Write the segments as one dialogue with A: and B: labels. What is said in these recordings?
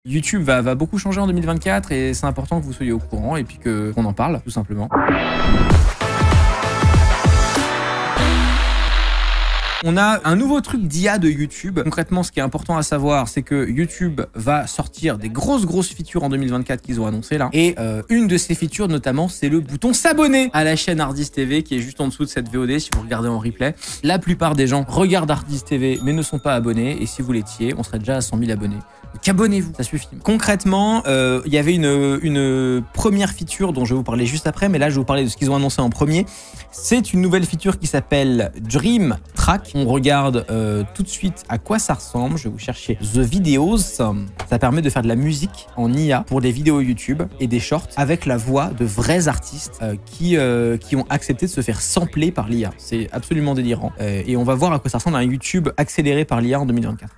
A: YouTube va beaucoup changer en 2024 et c'est important que vous soyez au courant et puis qu'on en parle, tout simplement. On a un nouveau truc d'IA de YouTube. Concrètement, ce qui est important à savoir, c'est que YouTube va sortir des grosses features en 2024 qu'ils ont annoncé là. Et une de ces features, notamment, c'est le bouton s'abonner à la chaîne Hardis TV qui est juste en dessous de cette VOD si vous regardez en replay. La plupart des gens regardent Hardis TV mais ne sont pas abonnés. Et si vous l'étiez, on serait déjà à 100 000 abonnés. Donc abonnez-vous, ça suffit. Concrètement, il y avait une première feature dont je vais vous parler juste après, mais là je vais vous parler de ce qu'ils ont annoncé en premier. C'est une nouvelle feature qui s'appelle Dream Track. On regarde tout de suite à quoi ça ressemble. Je vais vous chercher The Videos. Ça permet de faire de la musique en IA pour des vidéos YouTube et des shorts avec la voix de vrais artistes qui ont accepté de se faire sampler par l'IA. C'est absolument délirant. Et on va voir à quoi ça ressemble un YouTube accéléré par l'IA en 2024.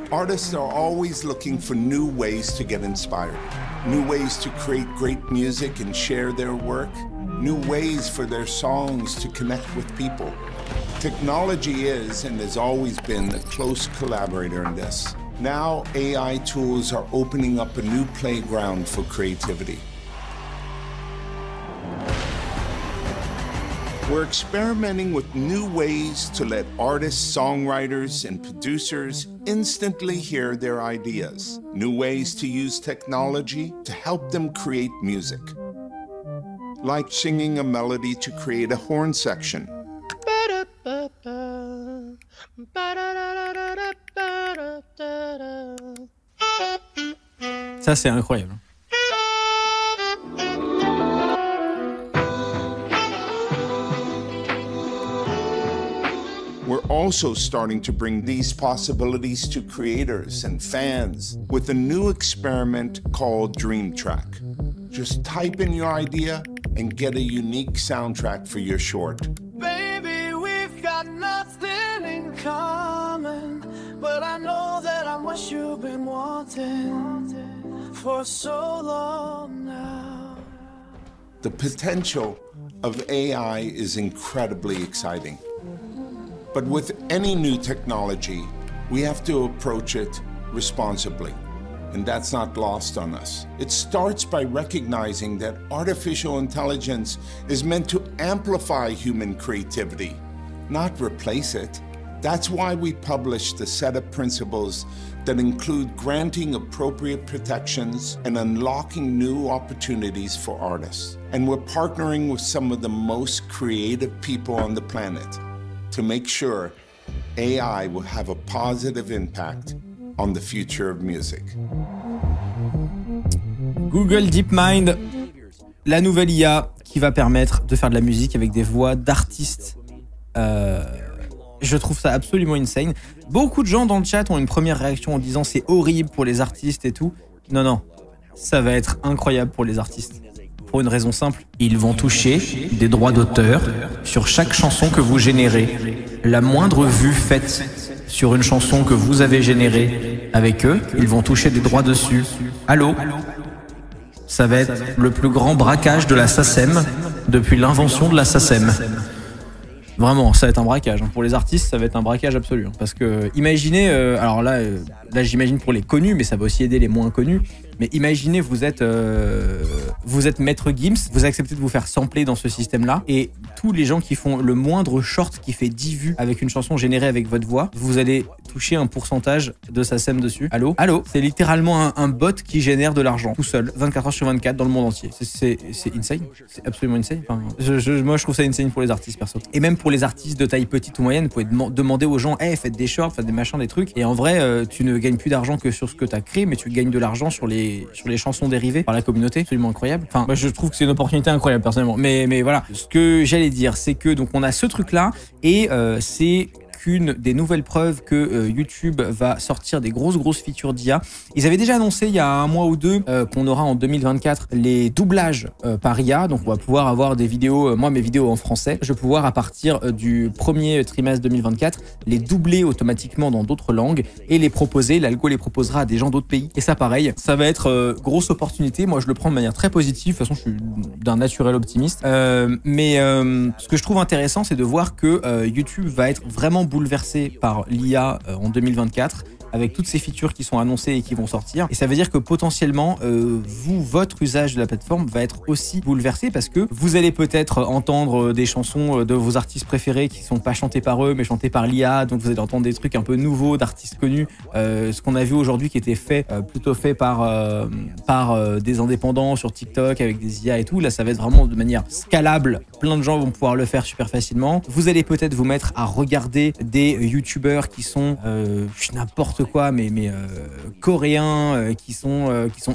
B: Artists are always looking for new ways to get inspired, new ways to create great music and share their work, new ways for their songs to connect with people. Technology is and has always been a close collaborator in this. Now, AI tools are opening up a new playground for creativity. We're experimenting with new ways to let artists, songwriters, and producers instantly hear their ideas. New ways to use technology to help them create music. Like singing a melody to create a horn section.
A: Ça, c'est incroyable.
B: We're also starting to bring these possibilities to creators and fans with a new experiment called Dream Track. Just type in your idea and get a unique soundtrack for your short.
C: Baby, we've got nothing in common, but I know that I'm what you've been wanting for so long now.
B: The potential of AI is incredibly exciting. But with any new technology, we have to approach it responsibly, and that's not lost on us. It starts by recognizing that artificial intelligence is meant to amplify human creativity, not replace it. That's why we published a set of principles that include granting appropriate protections and unlocking new opportunities for artists. And we're partnering with some of the most creative people on the planet to make sure AI will have a positive impact on the future of music.
A: Google DeepMind, la nouvelle IA qui va permettre de faire de la musique avec des voix d'artistes. Je trouve ça absolument insane. Beaucoup de gens dans le chat ont une première réaction en disant c'est horrible pour les artistes et tout. Non, ça va être incroyable pour les artistes. Pour une raison simple, ils vont toucher des droits d'auteur sur chaque chanson que vous générez. La moindre vue faite sur une chanson que vous avez générée avec eux, ils vont toucher des droits dessus. Allô ? Ça va être le plus grand braquage de la SACEM depuis l'invention de la SACEM. Vraiment, ça va être un braquage. Pour les artistes, ça va être un braquage absolu. Parce que, imaginez, alors là j'imagine pour les connus, mais ça va aussi aider les moins connus. Mais imaginez, vous êtes Maître Gims, vous acceptez de vous faire sampler dans ce système-là, et tous les gens qui font le moindre short qui fait 10 vues avec une chanson générée avec votre voix, vous allez toucher un pourcentage de SACEM dessus. Allô ? C'est littéralement un bot qui génère de l'argent, tout seul, 24 heures sur 24, dans le monde entier. C'est insane. C'est absolument insane. Enfin, moi, je trouve ça insane pour les artistes, perso. Et même pour les artistes de taille petite ou moyenne, vous pouvez demander aux gens, faites des shorts, faites des machins, des trucs. Et en vrai, tu ne gagnes plus d'argent que sur ce que tu as créé, mais tu gagnes de l'argent sur les chansons dérivées par la communauté. Absolument incroyable. Enfin, moi, je trouve que c'est une opportunité incroyable, personnellement. Mais voilà. Ce que j'allais dire, c'est que donc on a ce truc-là, et c'est qu'une des nouvelles preuves que YouTube va sortir des grosses features d'IA. Ils avaient déjà annoncé il y a un mois ou deux qu'on aura en 2024 les doublages par IA. Donc on va pouvoir avoir des vidéos, moi mes vidéos en français, je vais pouvoir à partir du premier trimestre 2024 les doubler automatiquement dans d'autres langues et les proposer, l'algo les proposera à des gens d'autres pays. Et ça pareil, ça va être grosse opportunité. Moi je le prends de manière très positive, de toute façon je suis d'un naturel optimiste. Ce que je trouve intéressant, c'est de voir que YouTube va être vraiment bouleversé par l'IA en 2024 avec toutes ces features qui sont annoncées et qui vont sortir. Et ça veut dire que potentiellement, votre usage de la plateforme va être aussi bouleversé parce que vous allez peut-être entendre des chansons de vos artistes préférés qui sont pas chantées par eux, mais chantées par l'IA. Donc vous allez entendre des trucs un peu nouveaux d'artistes connus. Ce qu'on a vu aujourd'hui qui était plutôt fait par des indépendants sur TikTok avec des IA et tout. Là, ça va être vraiment de manière scalable. Plein de gens vont pouvoir le faire super facilement. Vous allez peut-être vous mettre à regarder des YouTubeurs qui sont n'importe quoi, mais coréens, qui sont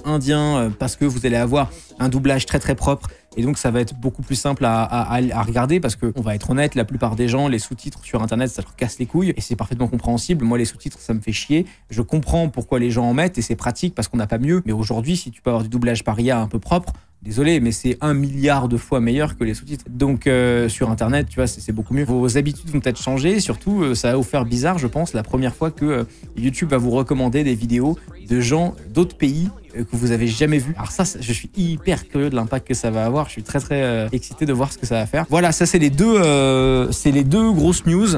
A: indiens, parce que vous allez avoir un doublage très propre. Et donc ça va être beaucoup plus simple à regarder parce que on va être honnête, la plupart des gens, les sous-titres sur internet, ça leur casse les couilles et c'est parfaitement compréhensible. Moi les sous-titres ça me fait chier, je comprends pourquoi les gens en mettent et c'est pratique parce qu'on n'a pas mieux. Mais aujourd'hui si tu peux avoir du doublage par IA un peu propre, désolé, mais c'est 1 milliard de fois meilleur que les sous-titres. Donc sur internet, tu vois, c'est beaucoup mieux. Vos habitudes vont peut-être changer, surtout ça va vous faire bizarre, je pense, la première fois que YouTube va vous recommander des vidéos de gens d'autres pays que vous avez jamais vu. Alors ça, je suis hyper curieux de l'impact que ça va avoir. Je suis très excité de voir ce que ça va faire. Voilà, ça c'est les deux grosses news.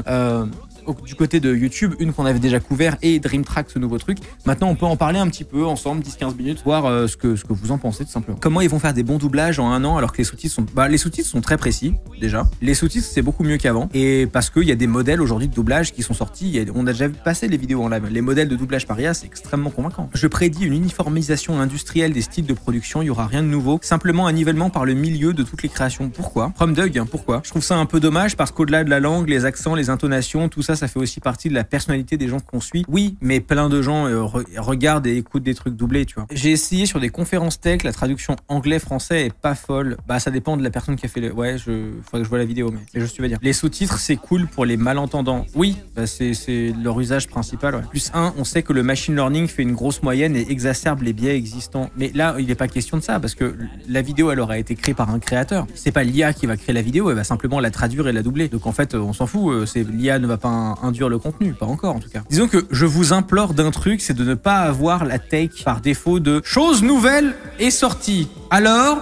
A: Du côté de YouTube, une qu'on avait déjà couvert et DreamTrack, ce nouveau truc. Maintenant, on peut en parler un petit peu ensemble, 10-15 minutes, voir ce que vous en pensez tout simplement. Comment ils vont faire des bons doublages en 1 an alors que les sous-titres sont... les sous-titres sont très précis, déjà. Les sous-titres, c'est beaucoup mieux qu'avant. Et parce qu'il y a des modèles aujourd'hui de doublage qui sont sortis. On a déjà passé les vidéos en live. Les modèles de doublage par IA, c'est extrêmement convaincant. Je prédis une uniformisation industrielle des styles de production. Il n'y aura rien de nouveau. Simplement un nivellement par le milieu de toutes les créations. Pourquoi? From Doug, pourquoi? Je trouve ça un peu dommage parce qu'au-delà de la langue, les accents, les intonations, tout ça, ça fait aussi partie de la personnalité des gens qu'on suit. Oui, mais plein de gens regardent et écoutent des trucs doublés, tu vois. J'ai essayé sur des conférences tech, la traduction anglais-français est pas folle. Bah, ça dépend de la personne qui a fait le... Ouais, faudrait que je vois la vidéo, mais c'est juste ce que tu vas dire. Les sous-titres, c'est cool pour les malentendants. Oui, bah c'est leur usage principal, ouais. Plus 1, on sait que le machine learning fait une grosse moyenne et exacerbe les biais existants. Mais là, il n'est pas question de ça, parce que la vidéo, elle aura été créée par un créateur. C'est pas l'IA qui va créer la vidéo, elle va simplement la traduire et la doubler. Donc en fait, on s'en fout. L'IA ne va pas induire le contenu, pas encore en tout cas. Disons que je vous implore d'un truc, c'est de ne pas avoir la take par défaut de chose nouvelle est sortie. Alors,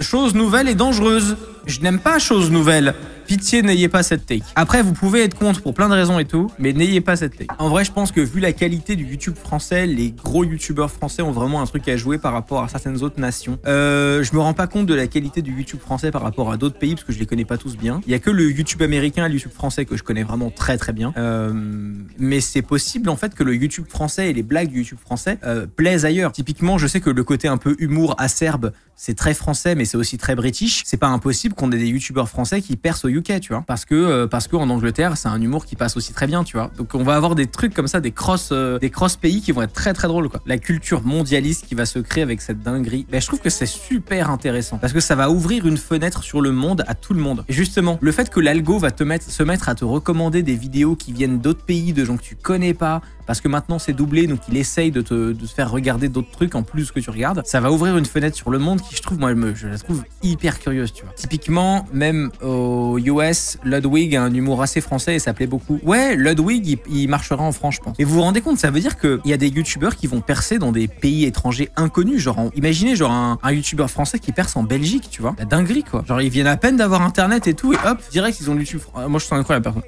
A: chose nouvelle est dangereuse. Je n'aime pas chose nouvelle. Pitié, n'ayez pas cette take. Après, vous pouvez être contre pour plein de raisons et tout, mais n'ayez pas cette take. En vrai, je pense que vu la qualité du YouTube français, les gros YouTubeurs français ont vraiment un truc à jouer par rapport à certaines autres nations. Je me rends pas compte de la qualité du YouTube français par rapport à d'autres pays parce que je les connais pas tous bien. Il y a que le YouTube américain et le YouTube français que je connais vraiment très bien. Mais c'est possible en fait que le YouTube français et les blagues du YouTube français plaisent ailleurs. Typiquement, je sais que le côté un peu humour acerbe, c'est très français, mais c'est aussi très british. C'est pas impossible qu'on ait des YouTubeurs français qui percent au UK, tu vois, parce que en Angleterre, c'est un humour qui passe aussi très bien, tu vois. Donc on va avoir des trucs comme ça, des cross pays qui vont être très drôles, quoi. La culture mondialiste qui va se créer avec cette dinguerie. Ben, je trouve que c'est super intéressant parce que ça va ouvrir une fenêtre sur le monde à tout le monde. Et justement, le fait que l'algo va se mettre à te recommander des vidéos qui viennent d'autres pays, de gens que tu connais pas, parce que maintenant c'est doublé, donc il essaye de te faire regarder d'autres trucs en plus que tu regardes. Ça va ouvrir une fenêtre sur le monde qui, je trouve, je la trouve hyper curieuse, tu vois. Typiquement, même aux US, Ludwig a un humour assez français et ça plaît beaucoup. Ouais, Ludwig, il marchera en France, je pense. Et vous vous rendez compte, ça veut dire qu'il y a des youtubeurs qui vont percer dans des pays étrangers inconnus. Genre, imaginez un youtubeur français qui perce en Belgique, tu vois. La dinguerie, quoi. Genre, ils viennent à peine d'avoir internet et tout, et hop, direct, ils ont YouTube. Moi, je trouve incroyable, personne.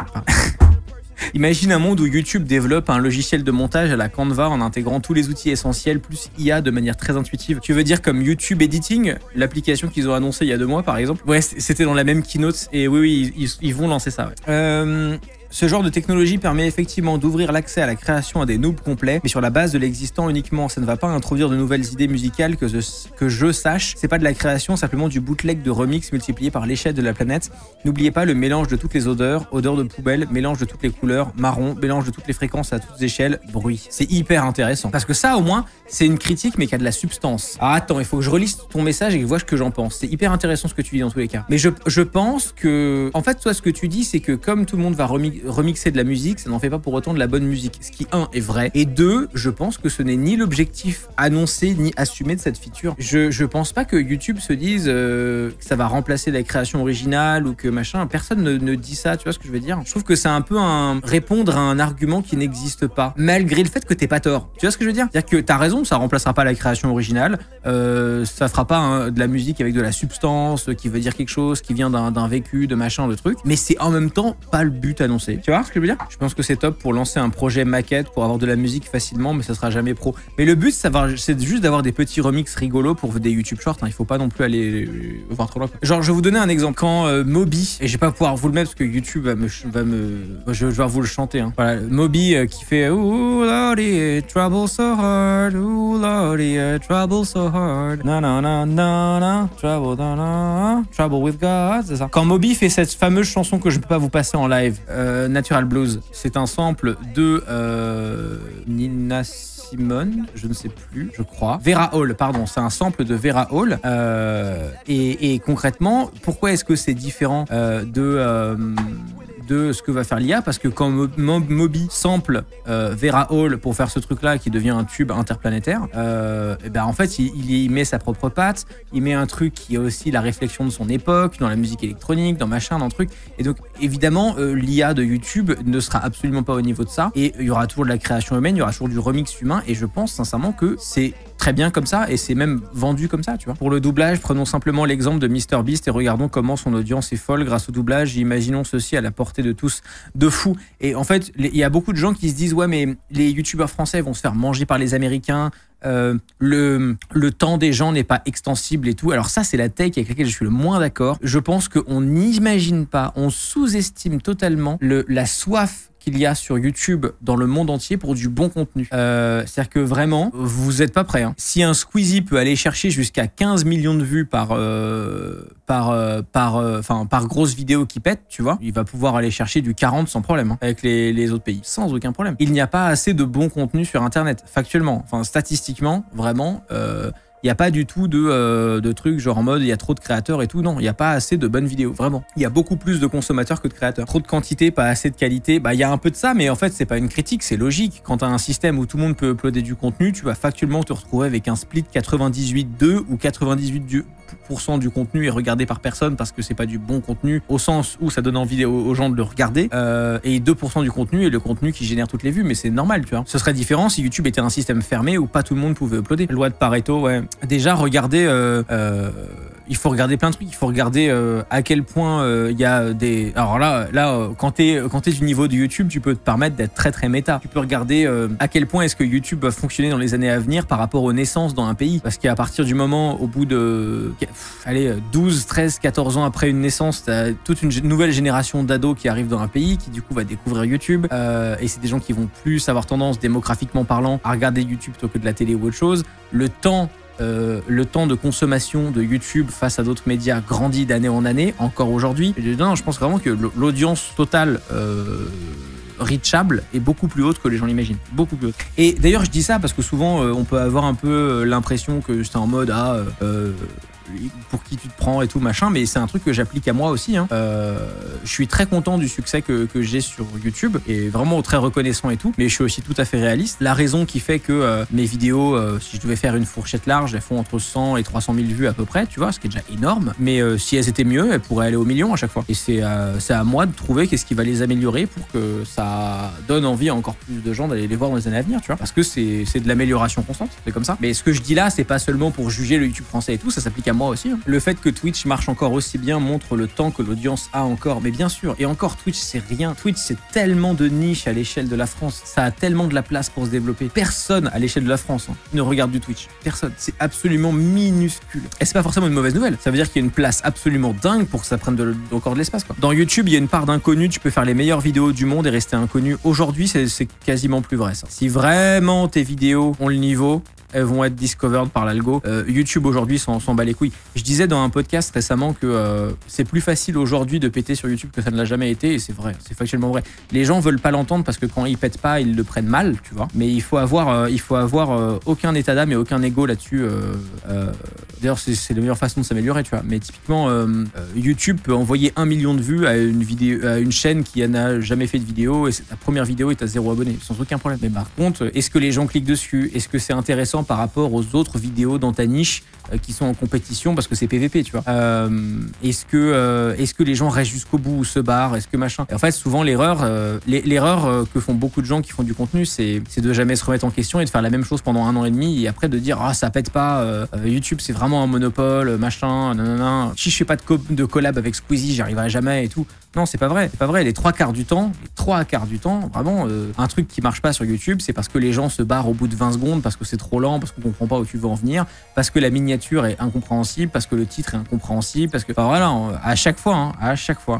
A: Imagine un monde où YouTube développe un logiciel de montage à la Canva en intégrant tous les outils essentiels plus IA de manière très intuitive. Tu veux dire comme YouTube Editing, l'application qu'ils ont annoncée il y a 2 mois par exemple? Ouais, c'était dans la même keynote et oui, ils vont lancer ça. Ouais. Ce genre de technologie permet effectivement d'ouvrir l'accès à la création à des noobs complets, mais sur la base de l'existant uniquement. Ça ne va pas introduire de nouvelles idées musicales que je sache. C'est pas de la création, simplement du bootleg de remix multiplié par l'échelle de la planète. N'oubliez pas le mélange de toutes les odeurs de poubelle, mélange de toutes les couleurs, marron, mélange de toutes les fréquences à toutes échelles, bruit. C'est hyper intéressant. Parce que ça, au moins, c'est une critique, mais qui a de la substance. Ah, attends, il faut que je relise ton message et que je vois ce que j'en pense. C'est hyper intéressant ce que tu dis dans tous les cas. Mais je pense que, en fait, toi, ce que tu dis, c'est que comme tout le monde va remixer de la musique, ça n'en fait pas pour autant de la bonne musique. Ce qui, un, est vrai. Et deux, je pense que ce n'est ni l'objectif annoncé ni assumé de cette feature. Je pense pas que YouTube se dise que ça va remplacer la création originale ou que machin. Personne ne dit ça, tu vois ce que je veux dire? Je trouve que c'est un peu répondre à un argument qui n'existe pas, malgré le fait que t'aies pas tort. Tu vois ce que je veux dire? C'est-à-dire que t'as raison, ça remplacera pas la création originale, ça fera pas de la musique avec de la substance qui veut dire quelque chose, qui vient d'un vécu, de machin, de truc, mais c'est en même temps pas le but annoncé. Tu vois ce que je veux dire? Je pense que c'est top pour lancer un projet maquette, pour avoir de la musique facilement, mais ça sera jamais pro. Mais le but, c'est juste d'avoir des petits remixes rigolos pour des YouTube Shorts, hein. Il faut pas non plus aller voir trop loin. Genre, je vais vous donner un exemple. Quand Moby, et je vais pas pouvoir vous le mettre parce que YouTube je vais vous le chanter, hein. Voilà, Moby qui fait Ooh Lordy, trouble so hard, Ooh Lordy, trouble so hard, na na na na na, trouble with God, c'est ça. Quand Moby fait cette fameuse chanson que je peux pas vous passer en live, Natural Blues, c'est un sample de Nina Simone, je ne sais plus, je crois. Vera Hall, pardon, c'est un sample de Vera Hall. Et concrètement, pourquoi est-ce que c'est différent de ce que va faire l'IA? Parce que quand Moby sample Vera Hall pour faire ce truc-là qui devient un tube interplanétaire, et ben en fait, il met sa propre patte, il met un truc qui a aussi la réflexion de son époque, dans la musique électronique, dans machin, dans le truc. Et donc, évidemment, l'IA de YouTube ne sera absolument pas au niveau de ça. Et il y aura toujours de la création humaine, il y aura toujours du remix humain. Et je pense sincèrement que c'est très bien comme ça et c'est même vendu comme ça, tu vois. Pour le doublage, prenons simplement l'exemple de MrBeast et regardons comment son audience est folle grâce au doublage. Imaginons ceci à la portée de tous de fou. Et en fait, il y a beaucoup de gens qui se disent ouais, mais les youtubeurs français vont se faire manger par les Américains. Le temps des gens n'est pas extensible et tout. Alors ça, c'est la take avec laquelle je suis le moins d'accord. Je pense qu'on n'imagine pas, on sous-estime totalement la soif qu'il y a sur YouTube dans le monde entier pour du bon contenu. C'est-à-dire que vraiment, vous êtes pas prêts, hein. Si un Squeezie peut aller chercher jusqu'à 15 millions de vues par grosse vidéo qui pète, tu vois, il va pouvoir aller chercher du 40 sans problème, hein, avec les autres pays, sans aucun problème. Il n'y a pas assez de bon contenu sur Internet, factuellement, enfin statistiquement, vraiment. Il n'y a pas du tout de trucs genre en mode il y a trop de créateurs et tout. Non, il n'y a pas assez de bonnes vidéos, vraiment. Il y a beaucoup plus de consommateurs que de créateurs. Trop de quantité, pas assez de qualité. Bah, il y a un peu de ça, mais en fait, c'est pas une critique, c'est logique. Quand tu as un système où tout le monde peut uploader du contenu, tu vas factuellement te retrouver avec un split 98-2 ou 98% du contenu est regardé par personne parce que c'est pas du bon contenu, au sens où ça donne envie aux gens de le regarder, et 2% du contenu est le contenu qui génère toutes les vues, mais c'est normal, tu vois. Ce serait différent si YouTube était un système fermé où pas tout le monde pouvait uploader. Loi de Pareto, ouais. Déjà, regardez, il faut regarder plein de trucs. Il faut regarder à quel point il y a des. Alors là, quand t'es du niveau de YouTube, tu peux te permettre d'être très très méta. Tu peux regarder à quel point est-ce que YouTube va fonctionner dans les années à venir par rapport aux naissances dans un pays. Parce qu'à partir du moment, au bout de 12, 13, 14 ans après une naissance, t'as toute une nouvelle génération d'ados qui arrive dans un pays, qui du coup va découvrir YouTube. Et c'est des gens qui vont plus avoir tendance, démographiquement parlant, à regarder YouTube plutôt que de la télé ou autre chose. Le temps de consommation de YouTube face à d'autres médias grandit d'année en année, encore aujourd'hui. Non, je pense vraiment que l'audience totale reachable est beaucoup plus haute que les gens l'imaginent. Beaucoup plus haute. Et d'ailleurs, je dis ça parce que souvent, on peut avoir un peu l'impression que c'est en mode pour qui tu te prends et tout machin, mais c'est un truc que j'applique à moi aussi, hein. Je suis très content du succès que j'ai sur YouTube et vraiment très reconnaissant et tout, mais je suis aussi tout à fait réaliste. La raison qui fait que mes vidéos, si je devais faire une fourchette large, elles font entre 100 et 300 000 vues à peu près, tu vois, ce qui est déjà énorme, mais si elles étaient mieux, elles pourraient aller au million à chaque fois. Et c'est à moi de trouver qu'est-ce qui va les améliorer pour que ça donne envie à encore plus de gens d'aller les voir dans les années à venir, tu vois, parce que c'est de l'amélioration constante, c'est comme ça. Mais ce que je dis là, c'est pas seulement pour juger le YouTube français et tout, ça s'applique à moi aussi, hein. Le fait que Twitch marche encore aussi bien montre le temps que l'audience a encore, mais bien sûr, et encore Twitch c'est rien. Twitch c'est tellement de niche à l'échelle de la France, ça a tellement de la place pour se développer. Personne à l'échelle de la France ne regarde du Twitch, personne, c'est absolument minuscule. Et c'est pas forcément une mauvaise nouvelle, ça veut dire qu'il y a une place absolument dingue pour que ça prenne encore de l'espace, quoi. Dans YouTube il y a une part d'inconnu, tu peux faire les meilleures vidéos du monde et rester inconnu. Aujourd'hui c'est quasiment plus vrai ça. Si vraiment tes vidéos ont le niveau, elles vont être discovered par l'algo. YouTube aujourd'hui s'en bat les couilles. Je disais dans un podcast récemment que c'est plus facile aujourd'hui de péter sur YouTube que ça ne l'a jamais été, et c'est vrai, c'est factuellement vrai. Les gens veulent pas l'entendre parce que quand ils pètent pas, ils le prennent mal, tu vois. Mais il faut avoir aucun état d'âme et aucun ego là-dessus. D'ailleurs, c'est la meilleure façon de s'améliorer, tu vois. Mais typiquement, YouTube peut envoyer 1 million de vues à une vidéo, à une chaîne qui n'a jamais fait de vidéo, et ta première vidéo est à 0 abonnés, sans aucun problème. Mais par contre, est-ce que les gens cliquent dessus? Est-ce que c'est intéressant par rapport aux autres vidéos dans ta niche qui sont en compétition parce que c'est PVP, tu vois? Est-ce que les gens restent jusqu'au bout ou se barrent? Est-ce que machin? Et en fait, souvent l'erreur que font beaucoup de gens qui font du contenu, c'est de jamais se remettre en question et de faire la même chose pendant 1 an et demi, et après de dire ça pète pas, YouTube c'est vraiment un monopole, machin, nanana. Si je fais pas de collab avec Squeezie, j'y arriverai jamais et tout. Non, c'est pas vrai. C'est pas vrai. Les 3/4 du temps, vraiment, un truc qui marche pas sur YouTube, c'est parce que les gens se barrent au bout de 20 secondes, parce que c'est trop lent, parce qu'on comprend pas où tu veux en venir, parce que la miniature est incompréhensible, parce que le titre est incompréhensible, parce que, voilà, à chaque fois.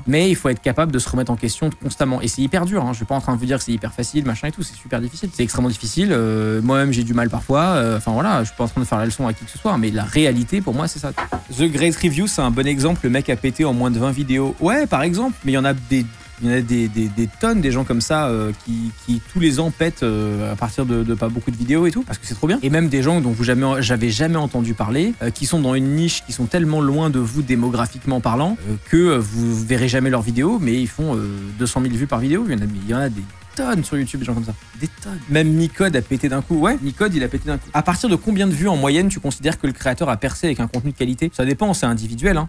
A: Mais il faut être capable de se remettre en question constamment. Et c'est hyper dur, hein. Je suis pas en train de vous dire que c'est hyper facile, machin et tout. C'est super difficile. C'est extrêmement difficile. Moi-même, j'ai du mal parfois. Enfin voilà, je suis pas en train de faire la leçon à qui que ce soit, mais la réalité, pour moi, c'est ça. The Great Review, c'est un bon exemple. Le mec a pété en moins de 20 vidéos. Ouais, par exemple. Mais il y en a des tonnes, des gens comme ça qui tous les ans pètent à partir de pas beaucoup de vidéos et tout, parce que c'est trop bien. Et même des gens dont j'avais jamais entendu parler, qui sont dans une niche, qui sont tellement loin de vous démographiquement parlant, que vous verrez jamais leurs vidéos, mais ils font 200 000 vues par vidéo. Il y en a des tonnes sur YouTube, des gens comme ça. Des tonnes. Même Micode a pété d'un coup. Ouais, Micode, il a pété d'un coup. À partir de combien de vues en moyenne tu considères que le créateur a percé avec un contenu de qualité? Ça dépend, c'est individuel. Hein.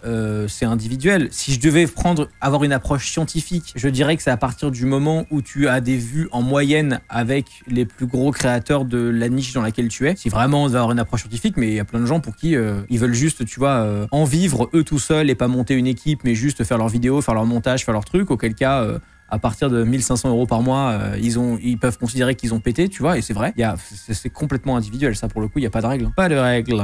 A: C'est individuel. Si je devais avoir une approche scientifique, je dirais que c'est à partir du moment où tu as des vues en moyenne avec les plus gros créateurs de la niche dans laquelle tu es. Si vraiment on doit avoir une approche scientifique, mais il y a plein de gens pour qui ils veulent juste, tu vois, en vivre eux tout seuls et pas monter une équipe, mais juste faire leurs vidéos, faire leur montage, faire leur truc, auquel cas... à partir de 1 500 € par mois, ils peuvent considérer qu'ils ont pété, tu vois, et c'est vrai. C'est complètement individuel, ça, pour le coup, il n'y a pas de règle. Pas de règle.